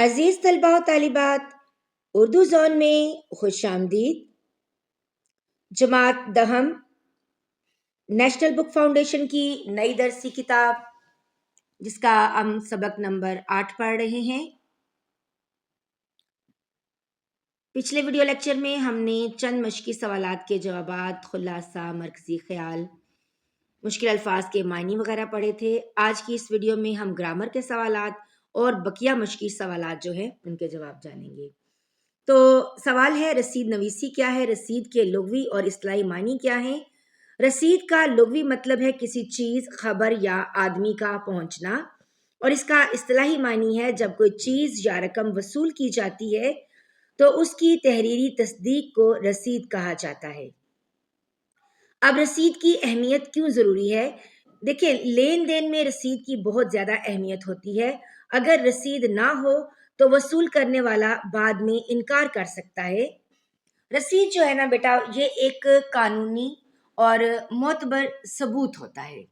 عزیز طلباء و طالبات، اردو زون میں خوش آمدید۔ جماعت دہم نیشنل بک فاؤنڈیشن کی نئی درسی کتاب جس کا ہم سبق نمبر 8 پڑھ رہے ہیں۔ پچھلے ویڈیو لیکچر میں ہم نے چند مشقی سوالات کے جوابات، خلاصہ، مرکزی خیال، مشکل الفاظ کے معنی وغیرہ پڑھے تھے۔ آج کی اس ویڈیو میں ہم گرامر کے سوالات اور بقیہ مشقی سوالات جو ہیں ان کے جواب جانیں گے۔ تو سوال ہے، رسید نویسی کیا ہے؟ رسید کے لغوی اور اصطلاحی معنی کیا ہیں؟ رسید کا لغوی مطلب ہے کسی چیز، خبر یا آدمی کا پہنچنا، اور اس کا اصطلاحی معنی ہے جب کوئی چیز یا رقم وصول کی جاتی ہے تو اس کی تحریری تصدیق کو رسید کہا جاتا ہے۔ اب رسید کی اہمیت کیوں ضروری ہے؟ دیکھیں، لین دین میں رسید کی بہت زیادہ اہمیت ہوتی ہے۔ اگر رسید نہ ہو تو وصول کرنے والا بعد میں انکار کر سکتا ہے۔ رسید جو ہے نا بیٹا، یہ ایک قانونی اور معتبر ثبوت ہوتا ہے۔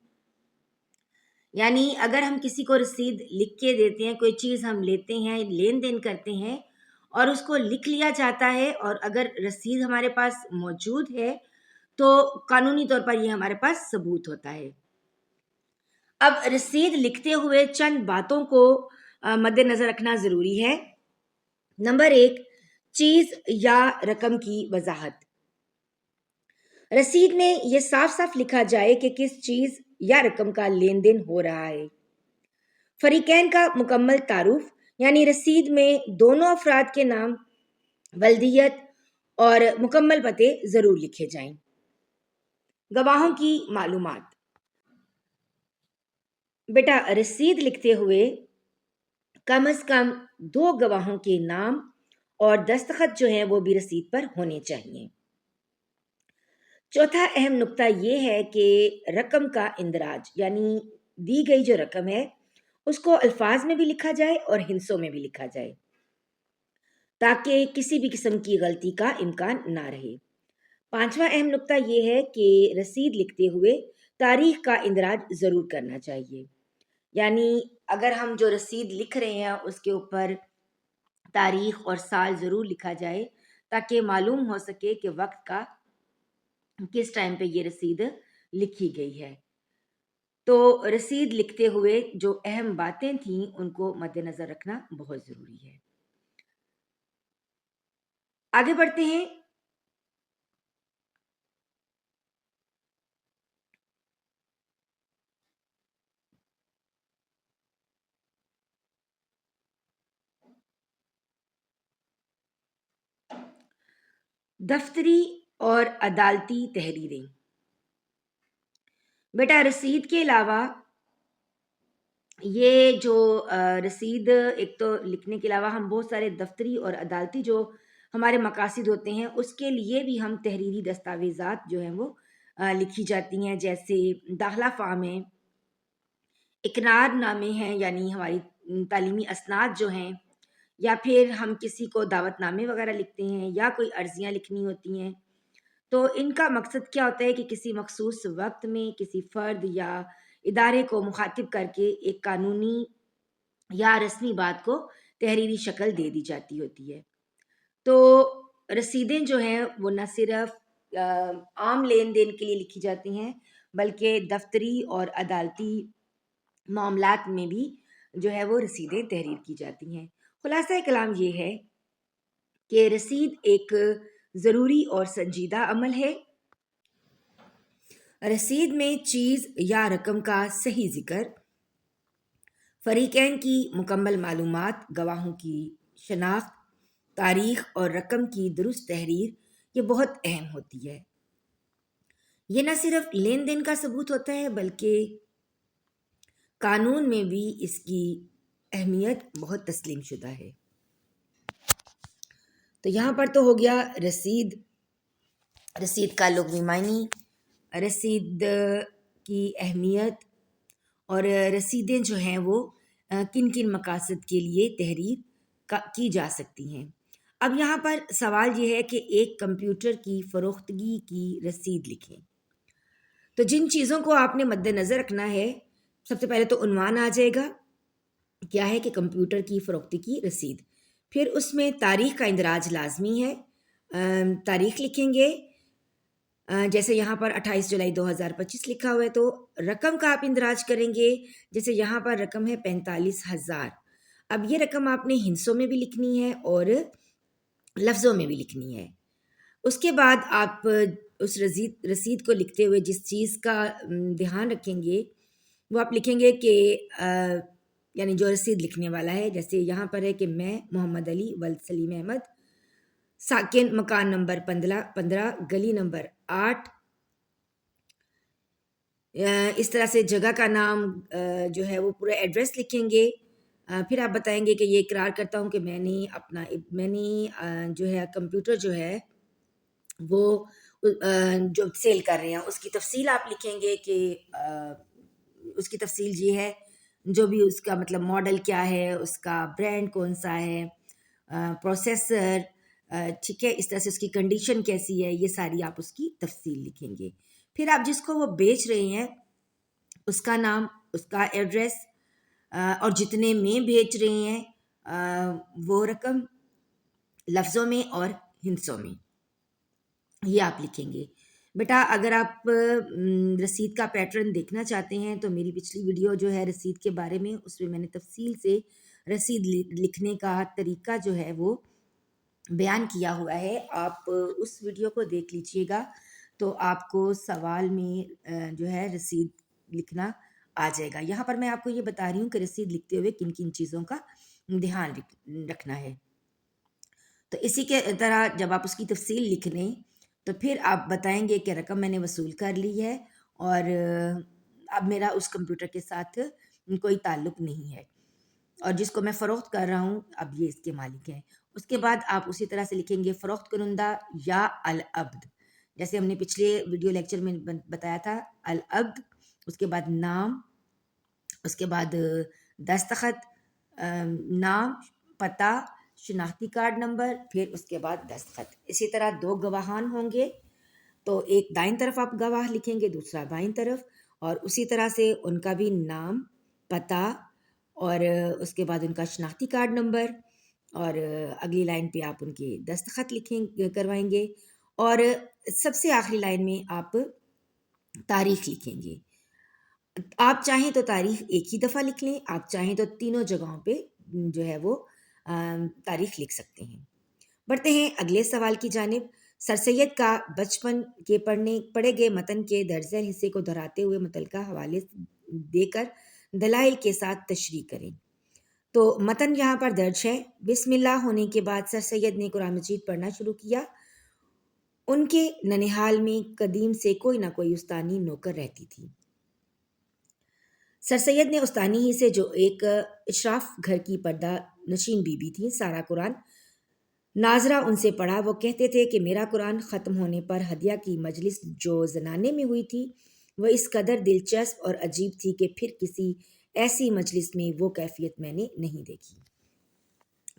یعنی اگر ہم کسی کو رسید لکھ کے دیتے ہیں، کوئی چیز ہم لیتے ہیں، لین دین کرتے ہیں اور اس کو لکھ لیا جاتا ہے، اور اگر رسید ہمارے پاس موجود ہے تو قانونی طور پر یہ ہمارے پاس ثبوت ہوتا ہے۔ اب رسید لکھتے ہوئے چند باتوں کو مد نظر رکھنا ضروری ہے۔ نمبر 1، چیز یا رقم کی وضاحت۔ رسید میں یہ صاف صاف لکھا جائے کہ کس چیز یا رقم کا لین دین ہو رہا ہے۔ فریقین کا مکمل تعارف، یعنی رسید میں دونوں افراد کے نام، والدیت اور مکمل پتے ضرور لکھے جائیں۔ گواہوں کی معلومات۔ بیٹا، رسید لکھتے ہوئے کم از کم 2 گواہوں کے نام اور دستخط جو ہیں وہ بھی رسید پر ہونے چاہیے۔ چوتھا اہم نقطہ یہ ہے کہ رقم کا اندراج، یعنی دی گئی جو رقم ہے اس کو الفاظ میں بھی لکھا جائے اور ہندسوں میں بھی لکھا جائے تاکہ کسی بھی قسم کی غلطی کا امکان نہ رہے۔ 5واں اہم نقطہ یہ ہے کہ رسید لکھتے ہوئے تاریخ کا اندراج ضرور کرنا چاہیے۔ یعنی اگر ہم جو رسید لکھ رہے ہیں اس کے اوپر تاریخ اور سال ضرور لکھا جائے تاکہ معلوم ہو سکے کہ وقت کا کس ٹائم پہ یہ رسید لکھی گئی ہے۔ تو رسید لکھتے ہوئے جو اہم باتیں تھیں ان کو مد نظر رکھنا بہت ضروری ہے۔ آگے بڑھتے ہیں۔ دفتری اور عدالتی تحریریں۔ بیٹا، رسید کے علاوہ یہ جو رسید ایک تو لکھنے کے علاوہ ہم بہت سارے دفتری اور عدالتی جو ہمارے مقاصد ہوتے ہیں اس کے لیے بھی ہم تحریری دستاویزات جو ہیں وہ لکھی جاتی ہیں، جیسے داخلہ فارم ہے، اقرار نامے ہیں یعنی ہماری تعلیمی اسناد جو ہیں، یا پھر ہم کسی کو دعوت نامے وغیرہ لکھتے ہیں یا کوئی عرضیاں لکھنی ہوتی ہیں۔ تو ان کا مقصد کیا ہوتا ہے کہ کسی مخصوص وقت میں کسی فرد یا ادارے کو مخاطب کر کے ایک قانونی یا رسمی بات کو تحریری شکل دے دی جاتی ہوتی ہے۔ تو رسیدیں جو ہیں وہ نہ صرف عام لین دین کے لیے لکھی جاتی ہیں بلکہ دفتری اور عدالتی معاملات میں بھی جو ہے وہ رسیدیں تحریر کی جاتی ہیں۔ خلاصہ کلام یہ ہے کہ رسید ایک ضروری اور سنجیدہ عمل ہے۔ رسید میں چیز یا رقم کا صحیح ذکر، فریقین کی مکمل معلومات، گواہوں کی شناخت، تاریخ اور رقم کی درست تحریر یہ بہت اہم ہوتی ہے۔ یہ نہ صرف لین دین کا ثبوت ہوتا ہے بلکہ قانون میں بھی اس کی اہمیت بہت تسلیم شدہ ہے۔ تو یہاں پر تو ہو گیا رسید کا لغوی معنی، رسید کی اہمیت، اور رسیدیں جو ہیں وہ کن کن مقاصد کے لیے تحریر کی جا سکتی ہیں۔ اب یہاں پر سوال یہ ہے کہ ایک کمپیوٹر کی فروختگی کی رسید لکھیں۔ تو جن چیزوں کو آپ نے مد نظر رکھنا ہے، سب سے پہلے تو عنوان آ جائے گا، کیا ہے کہ کمپیوٹر کی فروختی کی رسید. پھر اس میں تاریخ کا اندراج لازمی ہے. تاریخ لکھیں گے، جیسے یہاں پر 28 جولائی 2025 لکھا ہوا ہے تو رقم کا آپ اندراج کریں گے. جیسے یہاں پر رقم ہے 45,000. اب یہ رقم آپ نے ہندسوں میں بھی لکھنی ہے اور لفظوں میں بھی لکھنی ہے. اس کے بعد آپ اس رسید کو لکھتے ہوئے جس چیز کا دھیان رکھیں گے وہ آپ لکھیں گے کہ یعنی جو رسید لکھنے والا ہے، جیسے یہاں پر ہے کہ میں محمد علی ولد سلیم احمد، ساکن مکان نمبر 15 گلی نمبر 8. اس طرح سے جگہ کا نام جو ہے وہ پورا ایڈریس لکھیں گے. پھر آپ بتائیں گے کہ یہ اقرار کرتا ہوں کہ میں نے جو ہے کمپیوٹر جو ہے وہ جو سیل کر رہے ہیں اس کی تفصیل آپ لکھیں گے کہ اس کی تفصیل یہ ہے، جو بھی اس کا مطلب ماڈل کیا ہے، اس کا برانڈ کون سا ہے، پروسیسر، ٹھیک ہے، اس طرح سے اس کی کنڈیشن کیسی ہے، یہ ساری آپ اس کی تفصیل لکھیں گے. پھر آپ جس کو وہ بیچ رہے ہیں اس کا نام، اس کا ایڈریس، اور جتنے میں بیچ رہے ہیں وہ رقم لفظوں میں اور ہندسوں میں یہ آپ لکھیں گے. بیٹا اگر آپ رسید کا پیٹرن دیکھنا چاہتے ہیں تو میری پچھلی ویڈیو جو ہے رسید کے بارے میں، اس میں نے تفصیل سے رسید لکھنے کا طریقہ جو ہے وہ بیان کیا ہوا ہے. آپ اس ویڈیو کو دیکھ لیجئے گا تو آپ کو سوال میں جو ہے رسید لکھنا آ جائے گا. یہاں پر میں آپ کو یہ بتا رہی ہوں کہ رسید لکھتے ہوئے کن کن چیزوں کا دھیان رکھنا ہے. تو اسی کے طرح جب آپ اس کی تفصیل لکھ لیں تو پھر آپ بتائیں گے کہ رقم میں نے وصول کر لی ہے اور اب میرا اس کمپیوٹر کے ساتھ کوئی تعلق نہیں ہے، اور جس کو میں فروخت کر رہا ہوں اب یہ اس کے مالک ہیں. اس کے بعد آپ اسی طرح سے لکھیں گے فروخت کنندہ یا العبد، جیسے ہم نے پچھلے ویڈیو لیکچر میں بتایا تھا. العبد، اس کے بعد نام، اس کے بعد دستخط، نام، پتہ، شناختی کارڈ نمبر، پھر اس کے بعد دستخط. اسی طرح 2 گواہان ہوں گے تو ایک دائیں طرف آپ گواہ لکھیں گے، دوسرا بائیں طرف، اور اسی طرح سے ان کا بھی نام، پتہ، اور اس کے بعد ان کا شناختی کارڈ نمبر، اور اگلی لائن پہ آپ ان کے دستخط کروائیں گے، اور سب سے آخری لائن میں آپ تاریخ لکھیں گے. آپ چاہیں تو تاریخ ایک ہی دفعہ لکھ لیں، آپ چاہیں تو تینوں جگہوں پہ جو ہے وہ تاریخ لکھ سکتے ہیں. بڑھتے ہیں اگلے سوال کی جانب. سر سید کا بچپن کے پڑھے گئے متن کے درج ذیل حصے کو دہراتے ہوئے متعلقہ حوالے دے کر دلائل کے ساتھ تشریح کریں. تو متن یہاں پر درج ہے. بسم اللہ ہونے کے بعد سر سید نے قرآن مجید پڑھنا شروع کیا. ان کے ننہال میں قدیم سے کوئی نہ کوئی استانی نوکر رہتی تھی. سر سید نے استانی ہی سے جو ایک اشراف گھر کی پردہ نشین بی بی تھی سارا قرآن ناظرہ ان سے پڑھا. وہ کہتے تھے کہ میرا قرآن ختم ہونے پر ہدیہ کی مجلس جو زنانے میں ہوئی تھی وہ اس قدر دلچسپ اور عجیب تھی کہ پھر کسی ایسی مجلس میں وہ کیفیت میں نے نہیں دیکھی.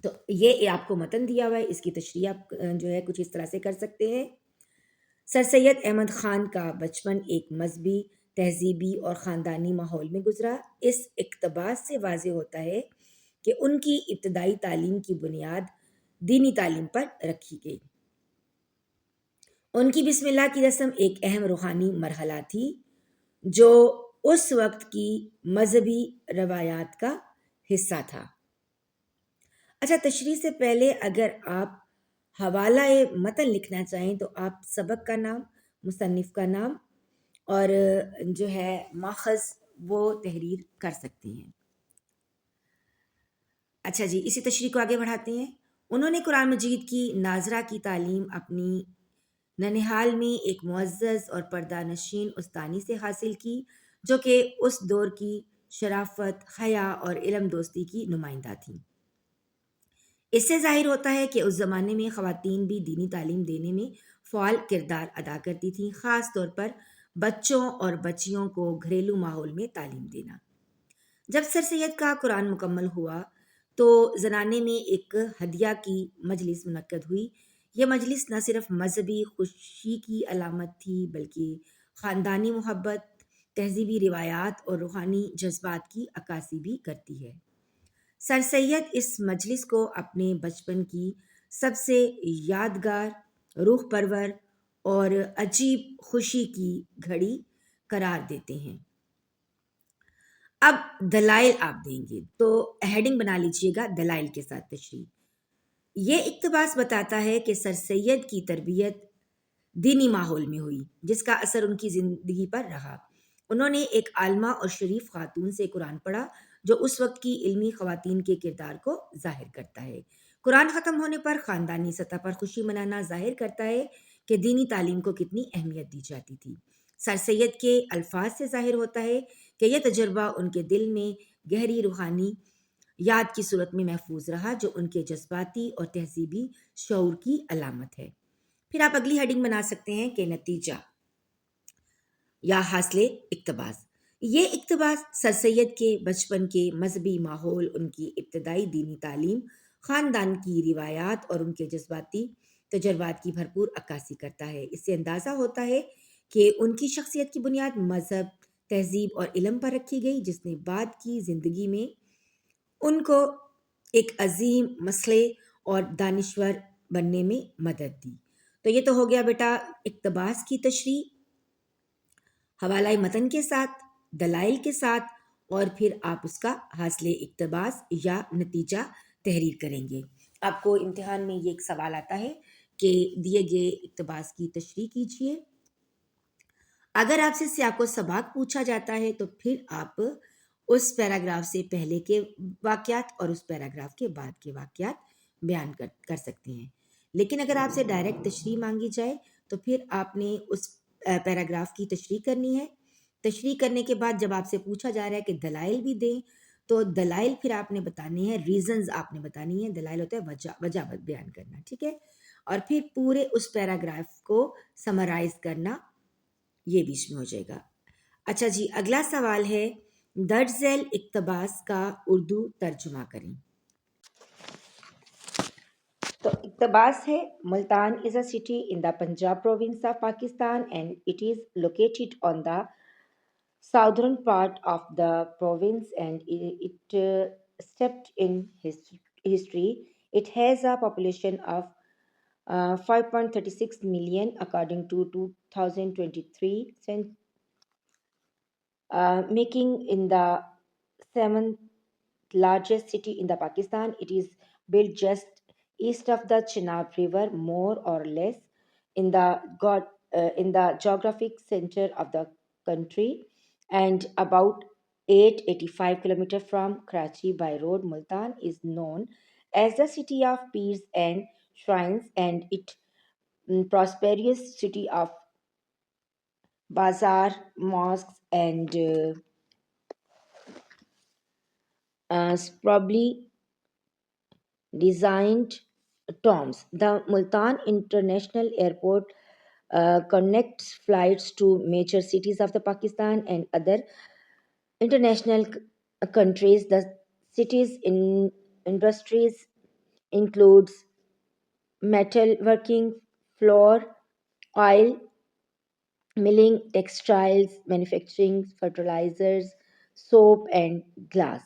تو یہ آپ کو متن دیا ہوا ہے، اس کی تشریح آپ جو ہے کچھ اس طرح سے کر سکتے ہیں. سر سید احمد خان کا بچپن ایک مذہبی، تہذیبی اور خاندانی ماحول میں گزرا. اس اقتباس سے واضح ہوتا ہے کہ ان کی ابتدائی تعلیم کی بنیاد دینی تعلیم پر رکھی گئی. ان کی بسم اللہ کی رسم ایک اہم روحانی مرحلہ تھی جو اس وقت کی مذہبی روایات کا حصہ تھا. اچھا، تشریح سے پہلے اگر آپ حوالہ متن لکھنا چاہیں تو آپ سبق کا نام، مصنف کا نام اور جو ہے ماخذ وہ تحریر کر سکتے ہیں. اچھا جی، اسی تشریح کو آگے بڑھاتے ہیں. انہوں نے قرآن مجید کی ناظرہ کی تعلیم اپنی ننہال میں ایک معزز اور پردہ نشین استانی سے حاصل کی جو کہ اس دور کی شرافت، حیا اور علم دوستی کی نمائندہ تھی. اس سے ظاہر ہوتا ہے کہ اس زمانے میں خواتین بھی دینی تعلیم دینے میں فعال کردار ادا کرتی تھیں، خاص طور پر بچوں اور بچیوں کو گھریلو ماحول میں تعلیم دینا. جب سر سید کا قرآن مکمل ہوا تو زنانے میں ایک ہدیہ کی مجلس منعقد ہوئی. یہ مجلس نہ صرف مذہبی خوشی کی علامت تھی بلکہ خاندانی محبت، تہذیبی روایات اور روحانی جذبات کی عکاسی بھی کرتی ہے. سر سید اس مجلس کو اپنے بچپن کی سب سے یادگار، روح پرور اور عجیب خوشی کی گھڑی قرار دیتے ہیں۔ اب دلائل آپ دیں گے تو ہیڈنگ بنا لیجئے گا دلائل کے ساتھ تشریح۔ یہ اقتباس بتاتا ہے کہ سر سید کی تربیت دینی ماحول میں ہوئی جس کا اثر ان کی زندگی پر رہا۔ انہوں نے ایک عالمہ اور شریف خاتون سے قرآن پڑھا جو اس وقت کی علمی خواتین کے کردار کو ظاہر کرتا ہے۔ قرآن ختم ہونے پر خاندانی سطح پر خوشی منانا ظاہر کرتا ہے کہ دینی تعلیم کو کتنی اہمیت دی جاتی تھی۔ سر سید کے الفاظ سے ظاہر ہوتا ہے کہ یہ تجربہ ان کے دل میں گہری روحانی یاد کی صورت میں محفوظ رہا جو ان کے جذباتی اور تہذیبی شعور کی علامت ہے۔ پھر آپ اگلی ہیڈنگ بنا سکتے ہیں کہ نتیجہ یا حاصل اقتباس۔ یہ اقتباس سر سید کے بچپن کے مذہبی ماحول، ان کی ابتدائی دینی تعلیم، خاندان کی روایات اور ان کے جذباتی تجربات کی بھرپور عکاسی کرتا ہے۔ اس سے اندازہ ہوتا ہے کہ ان کی شخصیت کی بنیاد مذہب، تہذیب اور علم پر رکھی گئی جس نے بعد کی زندگی میں ان کو ایک عظیم مسلح اور دانشور بننے میں مدد دی۔ تو یہ تو ہو گیا بیٹا اقتباس کی تشریح حوالہ متن کے ساتھ، دلائل کے ساتھ، اور پھر آپ اس کا حاصل اقتباس یا نتیجہ تحریر کریں گے۔ آپ کو امتحان میں یہ ایک سوال آتا ہے کہ دیے گئے اقتباس کی تشریح کیجیے۔ اگر آپ سے سیاق و سباق پوچھا جاتا ہے تو پھر آپ اس پیراگراف سے پہلے کے واقعات اور اس پیراگراف کے بعد کے واقعات بیان کر سکتے ہیں۔ لیکن اگر آپ سے ڈائریکٹ تشریح مانگی جائے تو پھر آپ نے اس پیراگراف کی تشریح کرنی ہے۔ تشریح کرنے کے بعد جب آپ سے پوچھا جا رہا ہے کہ دلائل بھی دیں تو دلائل پھر آپ نے بتانے ہیں، ریزنز آپ نے بتانی ہے۔ دلائل ہوتا ہے وجہ بیان کرنا، ٹھیک ہے؟ اور پھر پورے اس پیراگراف کو سمرائز کرنا، یہ بیچ میں ہو جائے گا۔ اچھا جی، اگلا سوال ہے درج ذیل اقتباس کا اردو ترجمہ کریں۔ تو اقتباس ہے Multan is a city in the Punjab province of Pakistan and it is located on the southern part of the province and it stepped in history. It has a population of 5.36 million according to 2023 census, making in the seventh largest city in the Pakistan. It is built just east of the Chenab River, more or less in the geographic center of the country, and about 885 kilometers from Karachi by road. Multan is known as the city of pirs and shrines, and it prosperous city of bazaar, mosques, and probably designed tombs. The Multan International Airport connects flights to major cities of the Pakistan and other international countries. The city's industries includes metal working, flour, oil milling, textiles manufacturing, fertilizers, soap, and glass.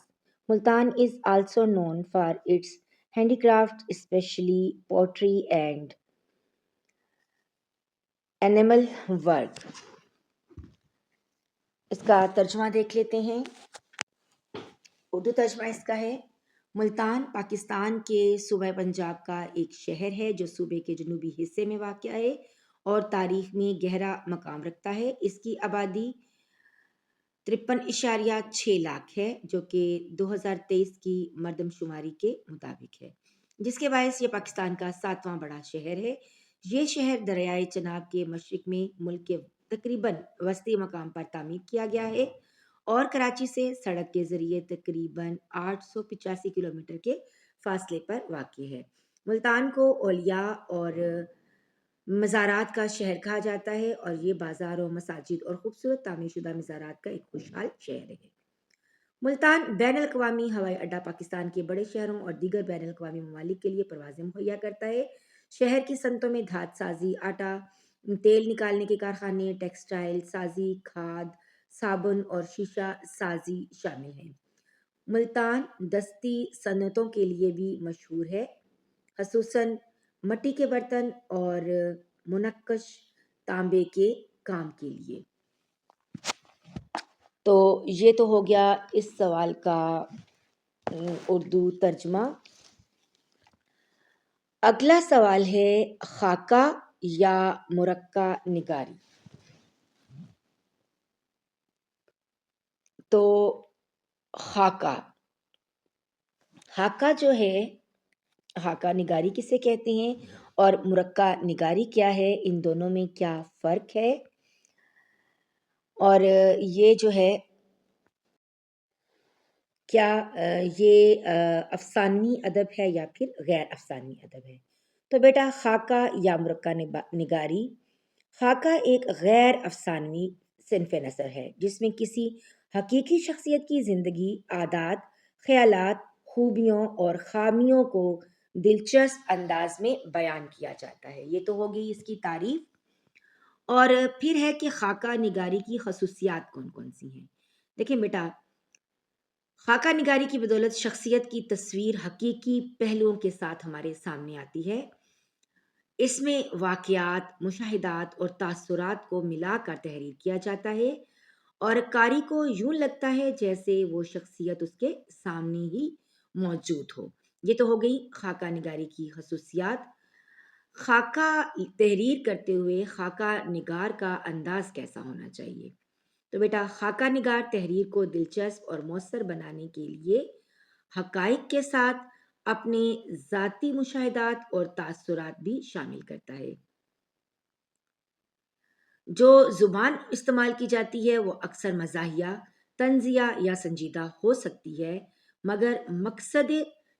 Multan is also known for its handicraft, especially pottery and enamel work. اس کا ترجمہ دیکھ لیتے ہیں۔ اردو ترجمہ اس کا ہے ملتان پاکستان کے صوبہ پنجاب کا ایک شہر ہے جو صوبے کے جنوبی حصے میں واقع ہے اور تاریخ میں گہرا مقام رکھتا ہے۔ اس کی آبادی 53.6 لاکھ ہے جو کہ 2023 کی مردم شماری کے مطابق ہے، جس کے باعث یہ پاکستان کا 7واں بڑا شہر ہے۔ یہ شہر دریائے چناب کے مشرق میں ملک کے تقریباً وسطی مقام پر تعمیر کیا گیا ہے اور کراچی سے سڑک کے ذریعے تقریباً 885 کلومیٹر کے فاصلے پر واقع ہے۔ ملتان کو اولیاء اور مزارات کا شہر کہا جاتا ہے اور یہ بازاروں، مساجد اور خوبصورت تعمیر شدہ مزارات کا ایک خوشحال شہر ہے۔ ملتان بین الاقوامی ہوائی اڈہ پاکستان کے بڑے شہروں اور دیگر بین الاقوامی ممالک کے لیے پروازیں مہیا کرتا ہے۔ شہر کی صنعتوں میں دھات سازی، آٹا تیل نکالنے کے کارخانے، ٹیکسٹائل سازی، کھاد، صابن اور شیشہ سازی شامل ہیں۔ ملتان دستی صنعتوں کے لیے بھی مشہور ہے، خصوصاً مٹی کے برتن اور منقش تانبے کے کام کے لیے۔ تو یہ تو ہو گیا اس سوال کا اردو ترجمہ۔ اگلا سوال ہے خاکہ یا مرقع نگاری۔ تو خاکہ جو ہے، خاکہ نگاری کسے کہتے ہیں اور مرقع نگاری کیا ہے، ان دونوں میں کیا فرق ہے، اور یہ جو ہے کیا یہ افسانوی ادب ہے یا پھر غیر افسانوی ادب ہے۔ تو بیٹا خاکہ یا مرقع نگاری، خاکہ ایک غیر افسانوی صنف نثر ہے جس میں کسی حقیقی شخصیت کی زندگی، عادات، خیالات، خوبیوں اور خامیوں کو دلچسپ انداز میں بیان کیا جاتا ہے۔ یہ تو ہوگی اس کی تعریف۔ اور پھر ہے کہ خاکہ نگاری کی خصوصیات کون کون سی ہیں۔ دیکھیں بیٹا، خاکہ نگاری کی بدولت شخصیت کی تصویر حقیقی پہلوؤں کے ساتھ ہمارے سامنے آتی ہے۔ اس میں واقعات، مشاہدات اور تاثرات کو ملا کر تحریر کیا جاتا ہے اور قاری کو یوں لگتا ہے جیسے وہ شخصیت اس کے سامنے ہی موجود ہو۔ یہ تو ہو گئی خاکہ نگاری کی خصوصیات۔ خاکہ تحریر کرتے ہوئے خاکہ نگار کا انداز کیسا ہونا چاہیے؟ تو بیٹا خاکہ نگار تحریر کو دلچسپ اور مؤثر بنانے کے لیے حقائق کے ساتھ اپنے ذاتی مشاہدات اور تاثرات بھی شامل کرتا ہے۔ جو زبان استعمال کی جاتی ہے وہ اکثر مزاحیہ، طنزیہ یا سنجیدہ ہو سکتی ہے، مگر مقصد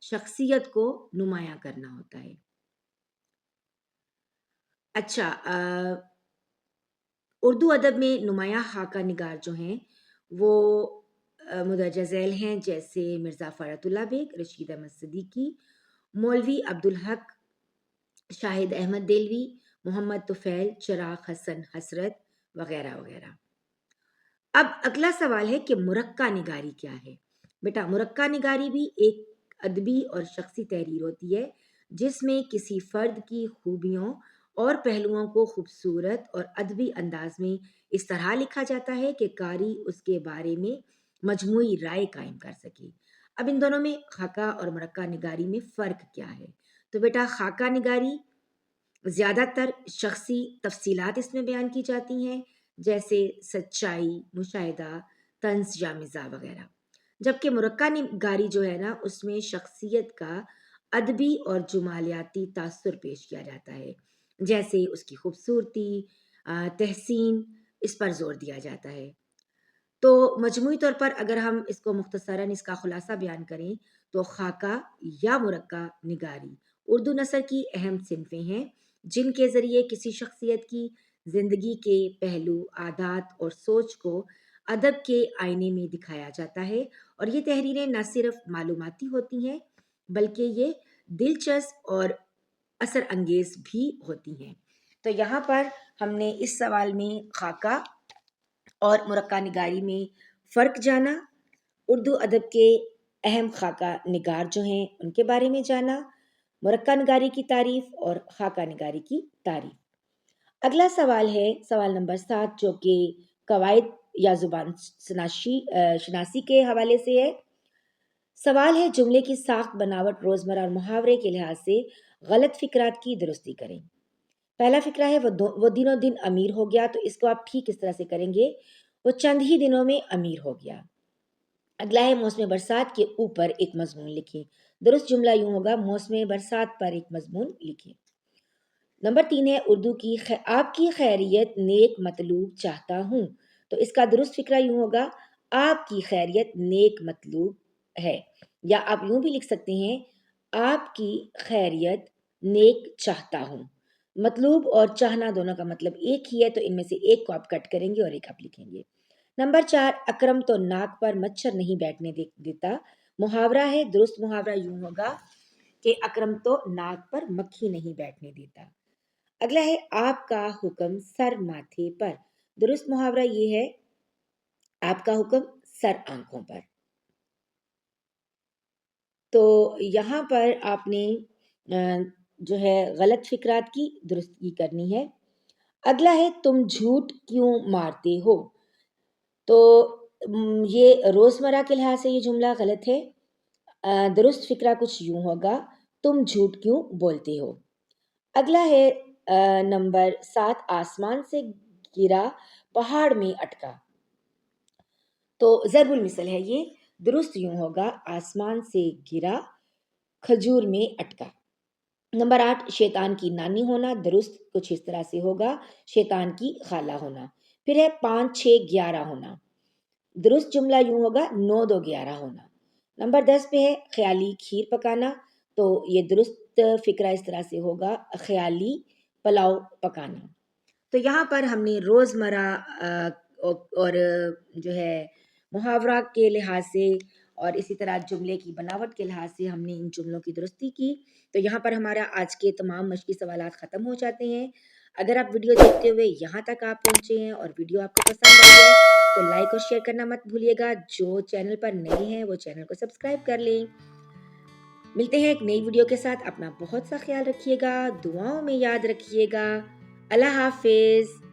شخصیت کو نمایاں کرنا ہوتا ہے۔ اچھا، اردو ادب میں نمایاں خاکہ نگار جو ہیں وہ مندرجہ ذیل ہیں، جیسے مرزا فرحت اللہ بیگ، رشید احمد صدیقی، مولوی عبدالحق، شاہد احمد دہلوی، محمد طفیل، چراغ حسن حسرت وغیرہ وغیرہ۔ اب اگلا سوال ہے کہ مرقع نگاری کیا ہے؟ بیٹا مرقع نگاری بھی ایک ادبی اور شخصی تحریر ہوتی ہے جس میں کسی فرد کی خوبیوں اور پہلوؤں کو خوبصورت اور ادبی انداز میں اس طرح لکھا جاتا ہے کہ قاری اس کے بارے میں مجموعی رائے قائم کر سکے۔ اب ان دونوں میں خاکہ اور مرقع نگاری میں فرق کیا ہے؟ تو بیٹا خاکہ نگاری زیادہ تر شخصی تفصیلات اس میں بیان کی جاتی ہیں، جیسے سچائی، مشاہدہ، طنز یا مزاح وغیرہ، جبکہ مرقع نگاری جو ہے نا اس میں شخصیت کا ادبی اور جمالیاتی تاثر پیش کیا جاتا ہے، جیسے اس کی خوبصورتی، تحسین، اس پر زور دیا جاتا ہے۔ تو مجموعی طور پر اگر ہم اس کو مختصراً اس کا خلاصہ بیان کریں تو خاکہ یا مرقع نگاری اردو نثر کی اہم صنفیں ہیں جن کے ذریعے کسی شخصیت کی زندگی کے پہلو، عادات اور سوچ کو ادب کے آئینے میں دکھایا جاتا ہے، اور یہ تحریریں نہ صرف معلوماتی ہوتی ہیں بلکہ یہ دلچسپ اور اثر انگیز بھی ہوتی ہیں۔ تو یہاں پر ہم نے اس سوال میں خاکہ اور مرقع نگاری میں فرق جانا، اردو ادب کے اہم خاکہ نگار جو ہیں ان کے بارے میں جانا، مرقع نگاری کی تعریف اور خاکہ نگاری کی تعریف۔ اگلا سوال ہے سوال نمبر 7 جو کہ قواعد یا زبان شناسی کے حوالے سے ہے۔ سوال ہے جملے کی ساخت، بناوٹ، روزمرہ اور محاورے کے لحاظ سے غلط فکرات کی درستی کریں۔ پہلا فکرہ ہے وہ دنوں دن امیر ہو گیا، تو اس کو آپ ٹھیک اس طرح سے کریں گے، وہ چند ہی دنوں میں امیر ہو گیا۔ اگلا ہے موسم برسات کے اوپر ایک مضمون لکھیں۔ درست جملہ یوں ہوگا موسم برسات پر ایک مضمون لکھیں۔ نمبر 3 ہے اردو کی آپ کی خیریت نیک مطلوب چاہتا ہوں، تو اس کا درست فکرہ یوں ہوگا آپ کی خیریت نیک مطلوب ہے، یا آپ یوں بھی لکھ سکتے ہیں آپ کی خیریت نیک چاہتا ہوں۔ مطلوب اور چاہنا دونوں کا مطلب ایک ہی ہے، تو ان میں سے ایک کو آپ کٹ کریں گے اور ایک آپ لکھیں گے۔ نمبر 4 اکرم تو ناک پر مچھر نہیں بیٹھنے دیتا، محاورہ ہے، درست محاورہ یوں ہوگا کہ اکرم تو ناک پر مکھی نہیں بیٹھنے دیتا۔ اگلا ہے آپ کا حکم سر ماتھے پر، درست محاورہ یہ ہے آپ کا حکم سر آنکھوں پر۔ تو یہاں پر آپ نے جو ہے غلط فکرات کی درستگی کرنی ہے۔ اگلا ہے تم جھوٹ کیوں مارتے ہو؟ تو یہ روزمرہ کے لحاظ سے یہ جملہ غلط ہے۔ درست فکرہ کچھ یوں ہوگا، تم جھوٹ کیوں بولتے ہو؟ اگلا ہے نمبر 7، آسمان سے گرا پہاڑ میں اٹکا۔ تو ضرب المثل ہے یہ، درست یوں ہوگا، آسمان سے گرا کھجور میں اٹکا۔ نمبر 8، شیطان کی نانی ہونا، درست کچھ اس طرح سے ہوگا، شیطان کی خالہ ہونا۔ پھر ہے 5 6 11 ہونا، درست جملہ یوں ہوگا، 9 2 11 ہونا۔ نمبر 10 پہ ہے خیالی کھیر پکانا، تو یہ درست فکرہ اس طرح سے ہوگا، خیالی پلاؤ پکانا۔ تو یہاں پر ہم نے روزمرہ اور جو ہے محاورہ کے لحاظ سے اور اسی طرح جملے کی بناوٹ کے لحاظ سے ہم نے ان جملوں کی درستی کی۔ تو یہاں پر ہمارا آج کے تمام مشقی سوالات ختم ہو جاتے ہیں۔ اگر آپ ویڈیو دیکھتے ہوئے یہاں تک آپ پہنچے ہیں اور ویڈیو آپ کو پسند آئی ہے تو لائک اور شیئر کرنا مت بھولیے گا۔ جو چینل پر نئے ہیں وہ چینل کو سبسکرائب کر لیں۔ ملتے ہیں ایک نئی ویڈیو کے ساتھ، اپنا بہت سا خیال رکھیے گا، دعاؤں میں یاد رکھیے گا۔ اللہ حافظ۔